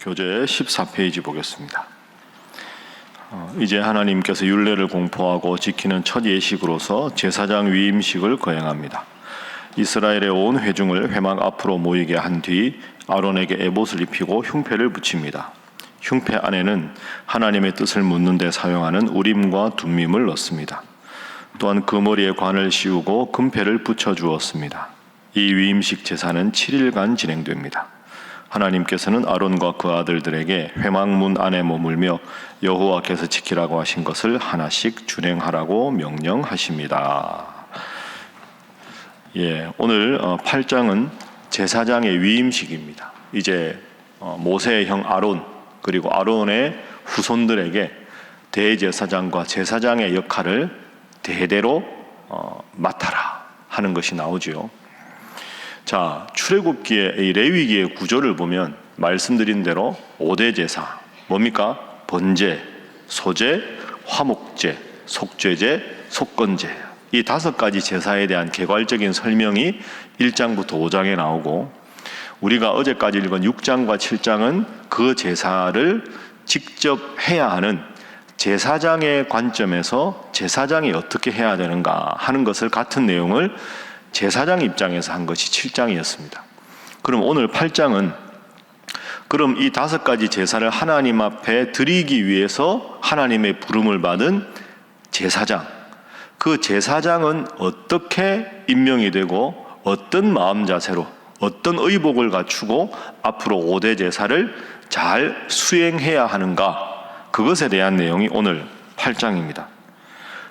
교재 14페이지 보겠습니다. 이제 하나님께서 율례를 공포하고 지키는 첫 예식으로서 제사장 위임식을 거행합니다. 이스라엘의 온 회중을 회막 앞으로 모이게 한 뒤 아론에게 에봇을 입히고 흉패를 붙입니다. 흉패 안에는 하나님의 뜻을 묻는 데 사용하는 우림과 둠밈을 넣습니다. 또한 그 머리에 관을 씌우고 금패를 붙여주었습니다. 이 위임식 제사는 7일간 진행됩니다. 하나님께서는 아론과 그 아들들에게 회막문 안에 머물며 여호와께서 지키라고 하신 것을 하나씩 준행하라고 명령하십니다. 오늘 8장은 제사장의 위임식입니다. 이제 모세의 형 아론 그리고 아론의 후손들에게 대제사장과 제사장의 역할을 대대로 맡아라 하는 것이 나오지요. 자, 출애굽기의 이 레위기의 구조를 보면 말씀드린 대로 5대 제사, 뭡니까? 번제, 소제, 화목제, 속죄제, 속건제, 이 5가지 제사에 대한 개괄적인 설명이 1장부터 5장에 나오고, 우리가 어제까지 읽은 6장과 7장은 그 제사를 직접 해야 하는 제사장의 관점에서 제사장이 어떻게 해야 되는가 하는 것을 같은 내용을 제사장 입장에서 한 것이 7장이었습니다. 그럼 오늘 8장은 그럼 이 5가지 제사를 하나님 앞에 드리기 위해서 하나님의 부름을 받은 제사장, 그 제사장은 어떻게 임명이 되고 어떤 마음 자세로 어떤 의복을 갖추고 앞으로 5대 제사를 잘 수행해야 하는가, 그것에 대한 내용이 오늘 8장입니다.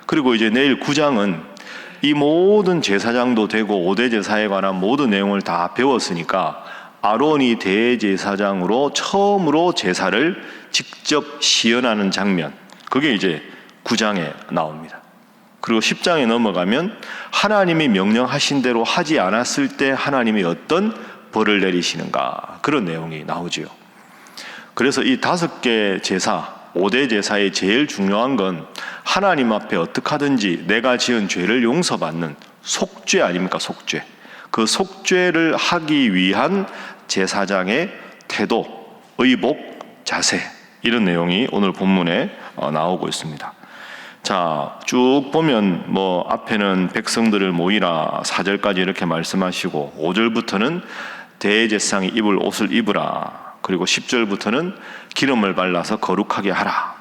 그리고 이제 내일 9장은 이 모든 제사장도 되고 5대 제사에 관한 모든 내용을 다 배웠으니까 아론이 대제사장으로 처음으로 제사를 직접 시연하는 장면, 그게 이제 9장에 나옵니다. 그리고 10장에 넘어가면 하나님이 명령하신 대로 하지 않았을 때 하나님이 어떤 벌을 내리시는가, 그런 내용이 나오지요. 그래서 이 5개 제사, 5대 제사의 제일 중요한 건 하나님 앞에 어떻게 하든지 내가 지은 죄를 용서받는 속죄 아닙니까? 속죄. 그 속죄를 하기 위한 제사장의 태도, 의복, 자세, 이런 내용이 오늘 본문에 나오고 있습니다. 자, 쭉 보면 앞에는 백성들을 모이라 4절까지 이렇게 말씀하시고, 5절부터는 대제사장이 입을 옷을 입으라, 그리고 10절부터는 기름을 발라서 거룩하게 하라,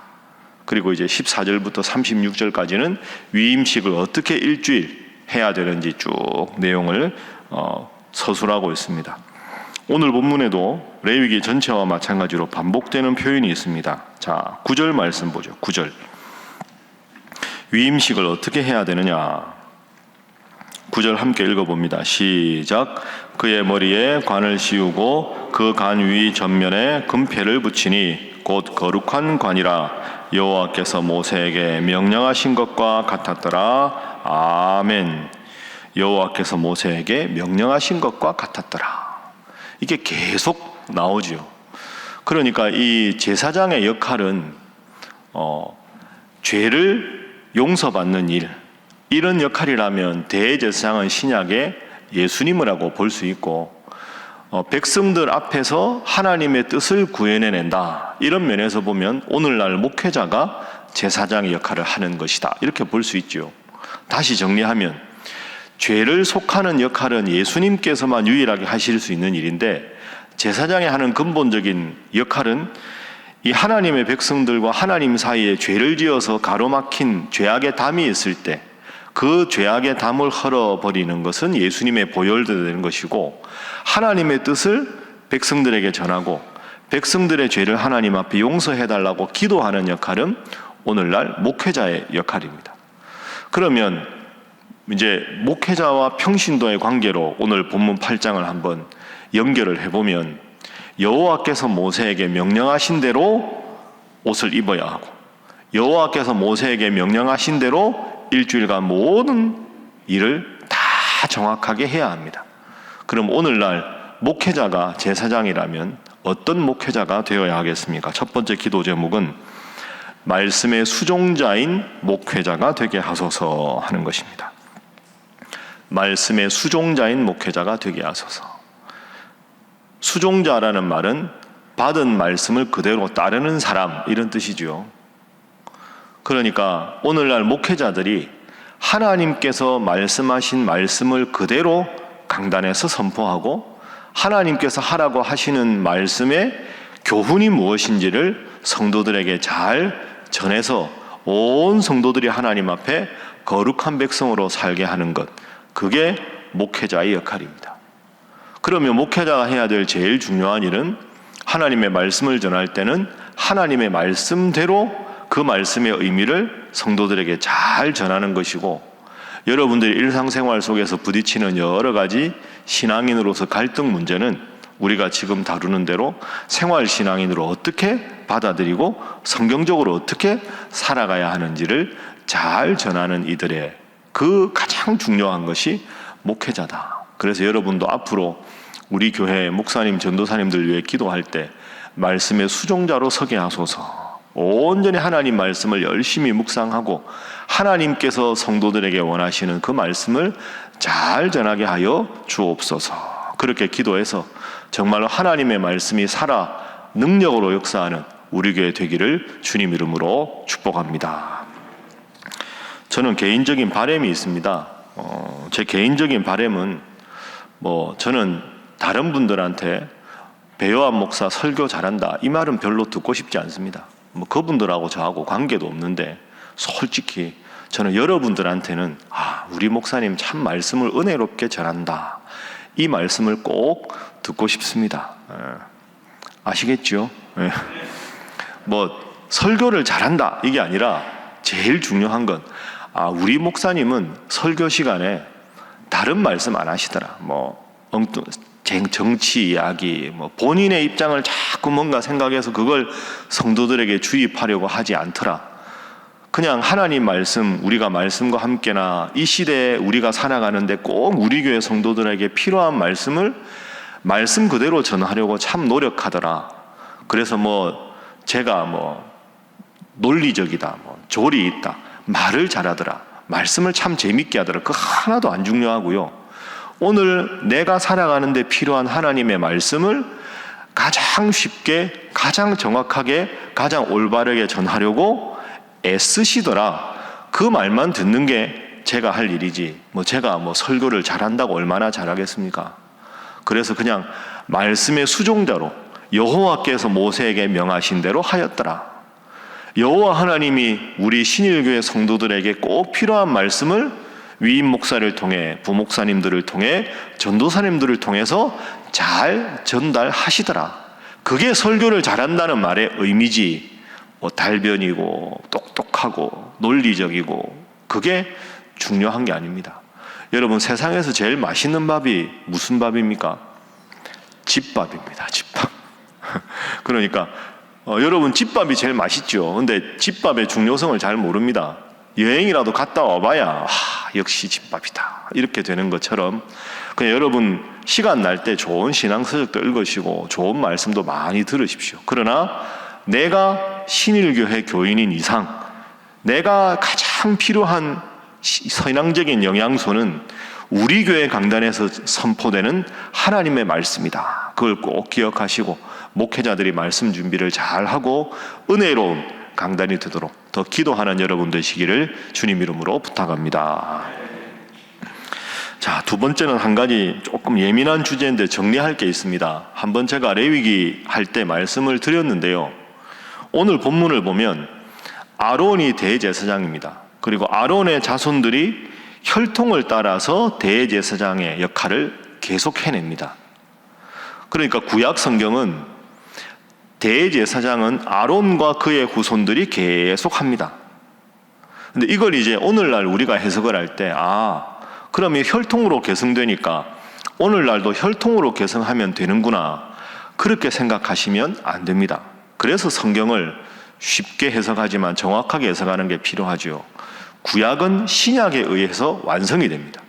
그리고 이제 14절부터 36절까지는 위임식을 어떻게 일주일 해야 되는지 쭉 내용을 서술하고 있습니다. 오늘 본문에도 레위기 전체와 마찬가지로 반복되는 표현이 있습니다. 자, 9절 말씀 보죠. 9절. 위임식을 어떻게 해야 되느냐. 9절 함께 읽어봅니다. 시작. 그의 머리에 관을 씌우고 그 관 위 전면에 금패를 붙이니 곧 거룩한 관이라 여호와께서 모세에게 명령하신 것과 같았더라. 아멘. 여호와께서 모세에게 명령하신 것과 같았더라. 이게 계속 나오지요. 그러니까 이 제사장의 역할은 죄를 용서받는 일, 이런 역할이라면 대제사장은 신약의 예수님을 하고 볼 수 있고, 백성들 앞에서 하나님의 뜻을 구현해낸다, 이런 면에서 보면 오늘날 목회자가 제사장의 역할을 하는 것이다, 이렇게 볼 수 있죠. 다시 정리하면 죄를 속하는 역할은 예수님께서만 유일하게 하실 수 있는 일인데, 제사장이 하는 근본적인 역할은 이 하나님의 백성들과 하나님 사이에 죄를 지어서 가로막힌 죄악의 담이 있을 때 그 죄악의 담을 헐어버리는 것은 예수님의 보혈도 되는 것이고, 하나님의 뜻을 백성들에게 전하고 백성들의 죄를 하나님 앞에 용서해달라고 기도하는 역할은 오늘날 목회자의 역할입니다. 그러면 이제 목회자와 평신도의 관계로 오늘 본문 8장을 한번 연결을 해보면, 여호와께서 모세에게 명령하신 대로 옷을 입어야 하고, 여호와께서 모세에게 명령하신 대로 일주일간 모든 일을 다 정확하게 해야 합니다. 그럼 오늘날 목회자가 제사장이라면 어떤 목회자가 되어야 하겠습니까? 첫 번째 기도 제목은 말씀의 수종자인 목회자가 되게 하소서 하는 것입니다. 말씀의 수종자인 목회자가 되게 하소서. 수종자라는 말은 받은 말씀을 그대로 따르는 사람, 이런 뜻이죠. 그러니까 오늘날 목회자들이 하나님께서 말씀하신 말씀을 그대로 강단에서 선포하고 하나님께서 하라고 하시는 말씀의 교훈이 무엇인지를 성도들에게 잘 전해서 온 성도들이 하나님 앞에 거룩한 백성으로 살게 하는 것, 그게 목회자의 역할입니다. 그러면 목회자가 해야 될 제일 중요한 일은 하나님의 말씀을 전할 때는 하나님의 말씀대로 그 말씀의 의미를 성도들에게 잘 전하는 것이고, 여러분들이 일상생활 속에서 부딪히는 여러 가지 신앙인으로서 갈등 문제는 우리가 지금 다루는 대로 생활신앙인으로 어떻게 받아들이고 성경적으로 어떻게 살아가야 하는지를 잘 전하는 이들의 그 가장 중요한 것이 목회자다. 그래서 여러분도 앞으로 우리 교회 목사님, 전도사님들 위해 기도할 때 말씀의 수종자로 서게 하소서. 온전히 하나님 말씀을 열심히 묵상하고 하나님께서 성도들에게 원하시는 그 말씀을 잘 전하게 하여 주옵소서. 그렇게 기도해서 정말로 하나님의 말씀이 살아 능력으로 역사하는 우리 교회 되기를 주님 이름으로 축복합니다. 저는 개인적인 바람이 있습니다. 제 개인적인 바람은 저는 다른 분들한테 배요한 목사 설교 잘한다, 이 말은 별로 듣고 싶지 않습니다. 그분들하고 저하고 관계도 없는데 솔직히 저는 여러분들한테는 우리 목사님 참 말씀을 은혜롭게 전한다, 이 말씀을 꼭 듣고 싶습니다. 아시겠죠? 설교를 잘한다 이게 아니라 제일 중요한 건 우리 목사님은 설교 시간에 다른 말씀 안 하시더라. 정치 이야기, 본인의 입장을 자꾸 뭔가 생각해서 그걸 성도들에게 주입하려고 하지 않더라. 그냥 하나님 말씀, 우리가 말씀과 함께나 이 시대에 우리가 살아가는데 꼭 우리 교회 성도들에게 필요한 말씀을 말씀 그대로 전하려고 참 노력하더라. 그래서 제가 논리적이다, 조리 있다, 말을 잘하더라, 말씀을 참 재밌게 하더라. 그거 하나도 안 중요하고요. 오늘 내가 살아가는데 필요한 하나님의 말씀을 가장 쉽게, 가장 정확하게, 가장 올바르게 전하려고 애쓰시더라. 그 말만 듣는 게 제가 할 일이지, 제가 설교를 잘한다고 얼마나 잘하겠습니까? 그래서 그냥 말씀의 수종자로 여호와께서 모세에게 명하신 대로 하였더라. 여호와 하나님이 우리 신일교회 성도들에게 꼭 필요한 말씀을 위임 목사를 통해, 부목사님들을 통해, 전도사님들을 통해서 잘 전달하시더라. 그게 설교를 잘한다는 말의 의미지, 달변이고 똑똑하고 논리적이고 그게 중요한 게 아닙니다. 여러분, 세상에서 제일 맛있는 밥이 무슨 밥입니까? 집밥입니다. 집밥. 그러니까 여러분, 집밥이 제일 맛있죠. 근데 집밥의 중요성을 잘 모릅니다. 여행이라도 갔다 와봐야 역시 집밥이다, 이렇게 되는 것처럼 그냥 여러분 시간 날 때 좋은 신앙서적도 읽으시고 좋은 말씀도 많이 들으십시오. 그러나 내가 신일교회 교인인 이상 내가 가장 필요한 신앙적인 영양소는 우리 교회 강단에서 선포되는 하나님의 말씀이다. 그걸 꼭 기억하시고 목회자들이 말씀 준비를 잘하고 은혜로운 강단이 되도록 더 기도하는 여러분 되시기를 주님 이름으로 부탁합니다. 자, 두 번째는 한 가지 조금 예민한 주제인데 정리할 게 있습니다. 한번 제가 레위기 할 때 말씀을 드렸는데요. 오늘 본문을 보면 아론이 대제사장입니다. 그리고 아론의 자손들이 혈통을 따라서 대제사장의 역할을 계속 해냅니다. 그러니까 구약 성경은 대제사장은 아론과 그의 후손들이 계속 합니다. 근데 이걸 이제 오늘날 우리가 해석을 할 때 그러면 혈통으로 계승되니까 오늘날도 혈통으로 계승하면 되는구나, 그렇게 생각하시면 안 됩니다. 그래서 성경을 쉽게 해석하지만 정확하게 해석하는 게 필요하죠. 구약은 신약에 의해서 완성이 됩니다.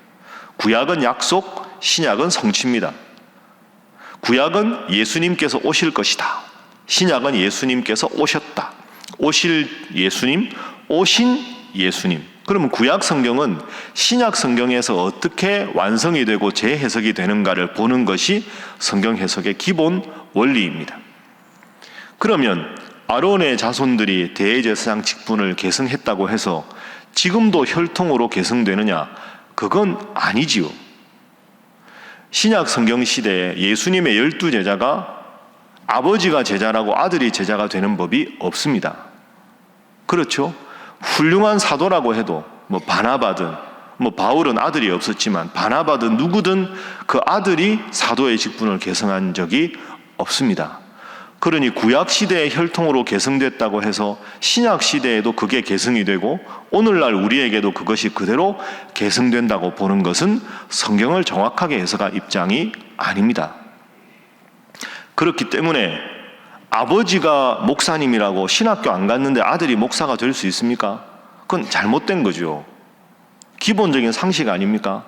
구약은 약속, 신약은 성취입니다. 구약은 예수님께서 오실 것이다. 신약은 예수님께서 오셨다. 오실 예수님, 오신 예수님. 그러면 구약 성경은 신약 성경에서 어떻게 완성이 되고 재해석이 되는가를 보는 것이 성경 해석의 기본 원리입니다. 그러면 아론의 자손들이 대제사장 직분을 계승했다고 해서 지금도 혈통으로 계승되느냐? 그건 아니지요. 신약 성경 시대에 예수님의 12제자가 아버지가 제자라고 아들이 제자가 되는 법이 없습니다. 그렇죠? 훌륭한 사도라고 해도 바나바든 바울은 아들이 없었지만 바나바든 누구든 그 아들이 사도의 직분을 계승한 적이 없습니다. 그러니 구약 시대의 혈통으로 계승됐다고 해서 신약 시대에도 그게 계승이 되고 오늘날 우리에게도 그것이 그대로 계승된다고 보는 것은 성경을 정확하게 해석할 입장이 아닙니다. 그렇기 때문에 아버지가 목사님이라고 신학교 안 갔는데 아들이 목사가 될 수 있습니까? 그건 잘못된 거죠. 기본적인 상식 아닙니까?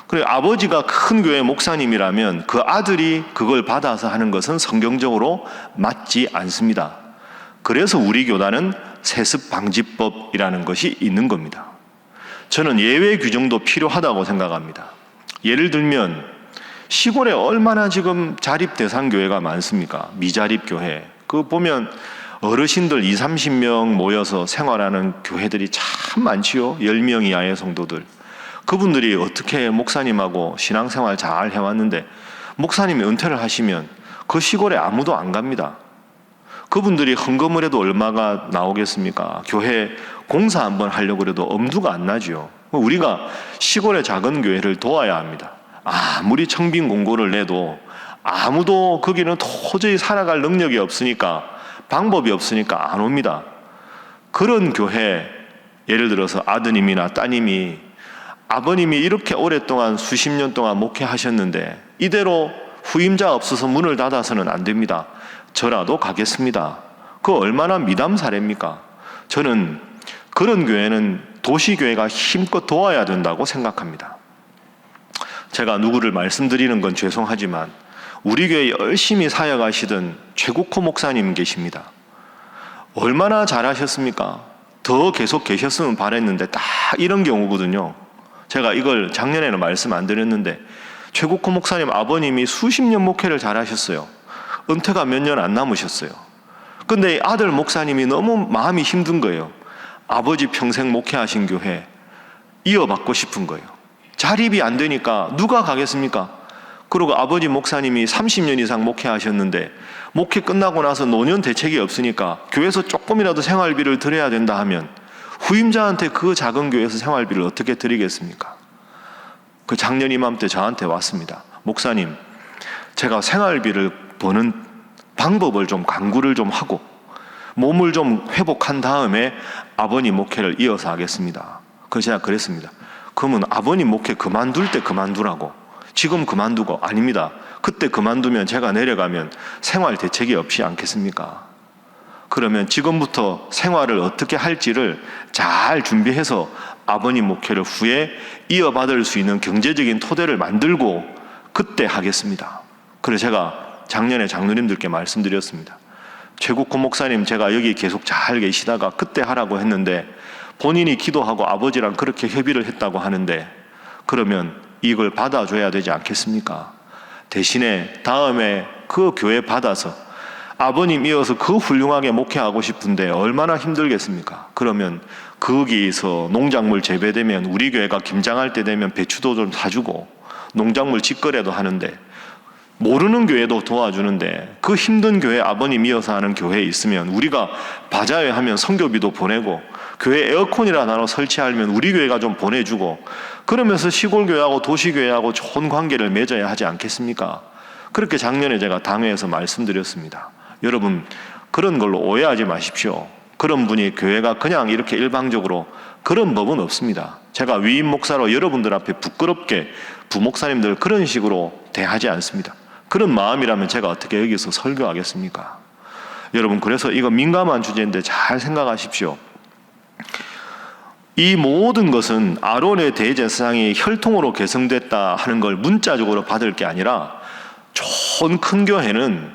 그리고 아버지가 큰 교회 목사님이라면 그 아들이 그걸 받아서 하는 것은 성경적으로 맞지 않습니다. 그래서 우리 교단은 세습방지법이라는 것이 있는 겁니다. 저는 예외 규정도 필요하다고 생각합니다. 예를 들면 시골에 얼마나 지금 자립대상 교회가 많습니까? 미자립 교회. 그거 보면 어르신들 20-30명 모여서 생활하는 교회들이 참 많지요. 10명 이하의 성도들. 그분들이 어떻게 목사님하고 신앙생활 잘 해왔는데 목사님이 은퇴를 하시면 그 시골에 아무도 안 갑니다. 그분들이 헌금을 해도 얼마가 나오겠습니까? 교회 공사 한번 하려고 해도 엄두가 안 나죠. 우리가 시골의 작은 교회를 도와야 합니다. 아무리 청빈 공고를 내도 아무도 거기는 도저히 살아갈 능력이 없으니까 방법이 없으니까 안 옵니다. 그런 교회, 예를 들어서 아드님이나 따님이 아버님이 이렇게 오랫동안 수십 년 동안 목회하셨는데 이대로 후임자 없어서 문을 닫아서는 안 됩니다. 저라도 가겠습니다. 그거 얼마나 미담 사례입니까? 저는 그런 교회는 도시교회가 힘껏 도와야 된다고 생각합니다. 제가 누구를 말씀드리는 건 죄송하지만 우리 교회 열심히 사역하시던 최국호 목사님 계십니다. 얼마나 잘하셨습니까? 더 계속 계셨으면 바랬는데 딱 이런 경우거든요. 제가 이걸 작년에는 말씀 안 드렸는데 최국호 목사님 아버님이 수십 년 목회를 잘하셨어요. 은퇴가 몇 년 안 남으셨어요. 근데 아들 목사님이 너무 마음이 힘든 거예요. 아버지 평생 목회하신 교회 이어받고 싶은 거예요. 자립이 안 되니까 누가 가겠습니까? 그리고 아버지 목사님이 30년 이상 목회하셨는데 목회 끝나고 나서 노년 대책이 없으니까 교회에서 조금이라도 생활비를 드려야 된다 하면 후임자한테 그 작은 교회에서 생활비를 어떻게 드리겠습니까? 그 작년 이맘때 저한테 왔습니다. 목사님, 제가 생활비를 버는 방법을 좀 강구를 좀 하고 몸을 좀 회복한 다음에 아버님 목회를 이어서 하겠습니다. 그래서 제가 그랬습니다. 그러면 아버님 목회 그만둘 때 그만두라고. 지금 그만두고. 아닙니다. 그때 그만두면 제가 내려가면 생활 대책이 없지 않겠습니까? 그러면 지금부터 생활을 어떻게 할지를 잘 준비해서 아버님 목회를 후에 이어받을 수 있는 경제적인 토대를 만들고 그때 하겠습니다. 그래서 제가 작년에 장로님들께 말씀드렸습니다. 최국호 목사님, 제가 여기 계속 잘 계시다가 그때 하라고 했는데 본인이 기도하고 아버지랑 그렇게 협의를 했다고 하는데 그러면 이걸 받아줘야 되지 않겠습니까? 대신에 다음에 그 교회 받아서 아버님 이어서 그 훌륭하게 목회하고 싶은데 얼마나 힘들겠습니까? 그러면 거기에서 농작물 재배되면 우리 교회가 김장할 때 되면 배추도 좀 사주고 농작물 직거래도 하는데 모르는 교회도 도와주는데 그 힘든 교회 아버님 이어서 하는 교회에 있으면 우리가 바자회 하면 선교비도 보내고 교회 에어컨이라 나눠 설치하면 우리 교회가 좀 보내주고 그러면서 시골 교회하고 도시 교회하고 좋은 관계를 맺어야 하지 않겠습니까? 그렇게 작년에 제가 당회에서 말씀드렸습니다. 여러분 그런 걸로 오해하지 마십시오. 그런 분이 교회가 그냥 이렇게 일방적으로 그런 법은 없습니다. 제가 위임 목사로 여러분들 앞에 부끄럽게 부목사님들 그런 식으로 대하지 않습니다. 그런 마음이라면 제가 어떻게 여기서 설교하겠습니까? 여러분 그래서 이거 민감한 주제인데 잘 생각하십시오. 이 모든 것은 아론의 대제사장이 혈통으로 계승됐다 하는 걸 문자적으로 받을 게 아니라 좋은 큰 교회는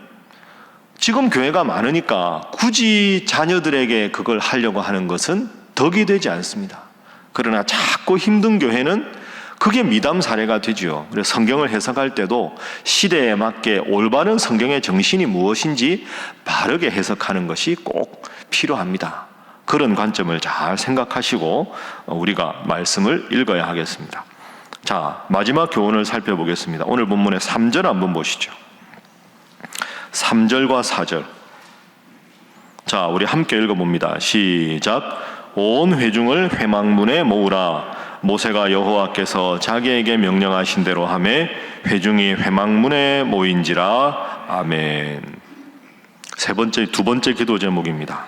지금 교회가 많으니까 굳이 자녀들에게 그걸 하려고 하는 것은 덕이 되지 않습니다. 그러나 작고 힘든 교회는 그게 미담 사례가 되죠. 그래서 성경을 해석할 때도 시대에 맞게 올바른 성경의 정신이 무엇인지 바르게 해석하는 것이 꼭 필요합니다. 그런 관점을 잘 생각하시고 우리가 말씀을 읽어야 하겠습니다. 자, 마지막 교훈을 살펴보겠습니다. 오늘 본문의 3절 한번 보시죠. 3절과 4절. 자, 우리 함께 읽어봅니다. 시작. 온 회중을 회막문에 모으라. 모세가 여호와께서 자기에게 명령하신 대로 하매 회중이 회막문에 모인지라. 아멘. 두 번째 기도 제목입니다.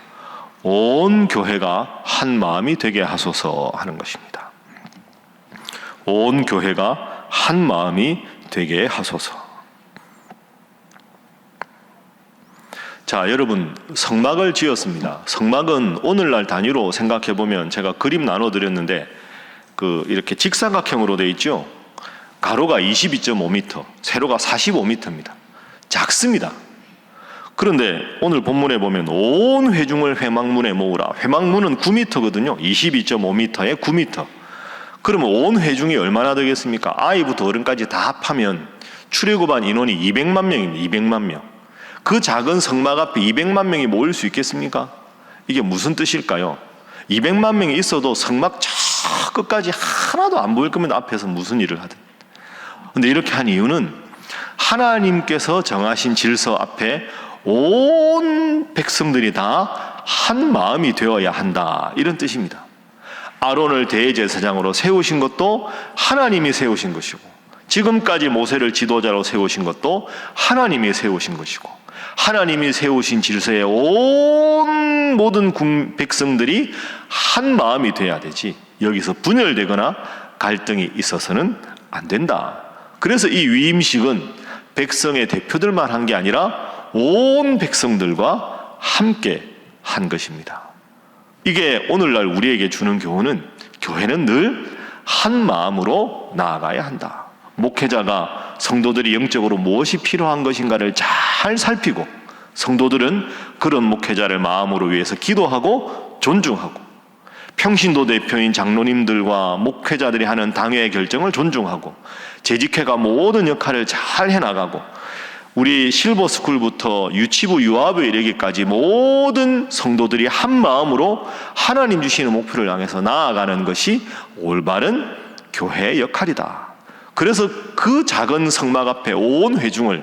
온 교회가 한 마음이 되게 하소서 하는 것입니다. 온 교회가 한 마음이 되게 하소서. 자, 여러분, 성막을 지었습니다. 성막은 오늘날 단위로 생각해 보면 제가 그림 나눠 드렸는데 이렇게 직사각형으로 되어 있죠. 가로가 22.5m, 세로가 45m입니다. 작습니다. 그런데 오늘 본문에 보면 온 회중을 회막문에 모으라. 회막문은 9m거든요. 22.5m에 9m. 그러면 온 회중이 얼마나 되겠습니까? 아이부터 어른까지 다 합하면 출애굽한 인원이 200만 명입니다. 200만 명. 그 작은 성막 앞에 200만 명이 모일 수 있겠습니까? 이게 무슨 뜻일까요? 200만 명이 있어도 성막 저 끝까지 하나도 안 보일 거면 앞에서 무슨 일을 하든. 근데 이렇게 한 이유는 하나님께서 정하신 질서 앞에 온 백성들이 다 한 마음이 되어야 한다, 이런 뜻입니다. 아론을 대제사장으로 세우신 것도 하나님이 세우신 것이고, 지금까지 모세를 지도자로 세우신 것도 하나님이 세우신 것이고, 하나님이 세우신 질서에 온 모든 백성들이 한 마음이 돼야 되지, 여기서 분열되거나 갈등이 있어서는 안 된다. 그래서 이 위임식은 백성의 대표들만 한 게 아니라 온 백성들과 함께 한 것입니다. 이게 오늘날 우리에게 주는 교훈은, 교회는 늘 한 마음으로 나아가야 한다. 목회자가 성도들이 영적으로 무엇이 필요한 것인가를 잘 살피고, 성도들은 그런 목회자를 마음으로 위해서 기도하고 존중하고, 평신도 대표인 장로님들과 목회자들이 하는 당회의 결정을 존중하고, 재직회가 모든 역할을 잘 해나가고, 우리 실버스쿨부터 유치부 유아부에 이르기까지 모든 성도들이 한 마음으로 하나님 주시는 목표를 향해서 나아가는 것이 올바른 교회의 역할이다. 그래서 그 작은 성막 앞에 온 회중을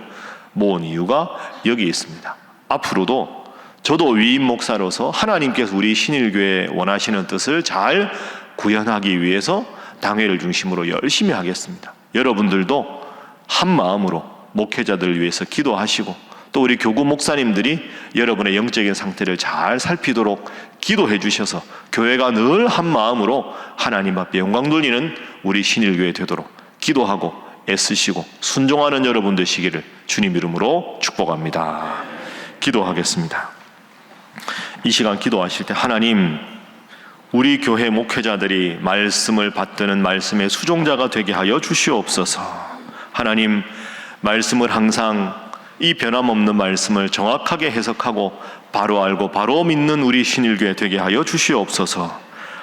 모은 이유가 여기 있습니다. 앞으로도 저도 위임 목사로서 하나님께서 우리 신일교회 원하시는 뜻을 잘 구현하기 위해서 당회를 중심으로 열심히 하겠습니다. 여러분들도 한 마음으로 목회자들을 위해서 기도하시고, 또 우리 교구 목사님들이 여러분의 영적인 상태를 잘 살피도록 기도해 주셔서 교회가 늘 한 마음으로 하나님 앞에 영광 돌리는 우리 신일교회 되도록 기도하고 애쓰시고 순종하는 여러분 되시기를 주님 이름으로 축복합니다. 기도하겠습니다. 이 시간 기도하실 때, 하나님, 우리 교회 목회자들이 말씀을 받드는 말씀의 수종자가 되게 하여 주시옵소서. 하나님, 말씀을 항상 이 변함없는 말씀을 정확하게 해석하고 바로 알고 바로 믿는 우리 신일교회 되게 하여 주시옵소서.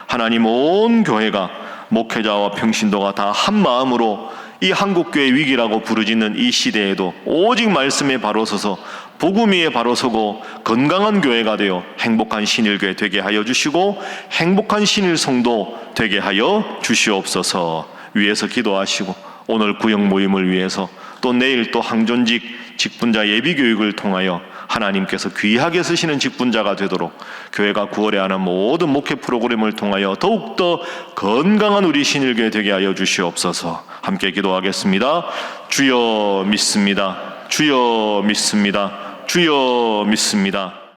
하나님, 온 교회가, 목회자와 평신도가 다 한 마음으로 이 한국교회 위기라고 부르짖는 이 시대에도 오직 말씀에 바로 서서 복음 위에 바로 서고 건강한 교회가 되어 행복한 신일교회 되게 하여 주시고 행복한 신일 성도 되게 하여 주시옵소서. 위에서 기도하시고 오늘 구역 모임을 위해서, 또 내일 또 항존직 직분자 예비교육을 통하여 하나님께서 귀하게 쓰시는 직분자가 되도록 교회가 9월에 하는 모든 목회 프로그램을 통하여 더욱더 건강한 우리 신일교회 되게 하여 주시옵소서. 함께 기도하겠습니다. 주여 믿습니다. 주여 믿습니다. 주여 믿습니다.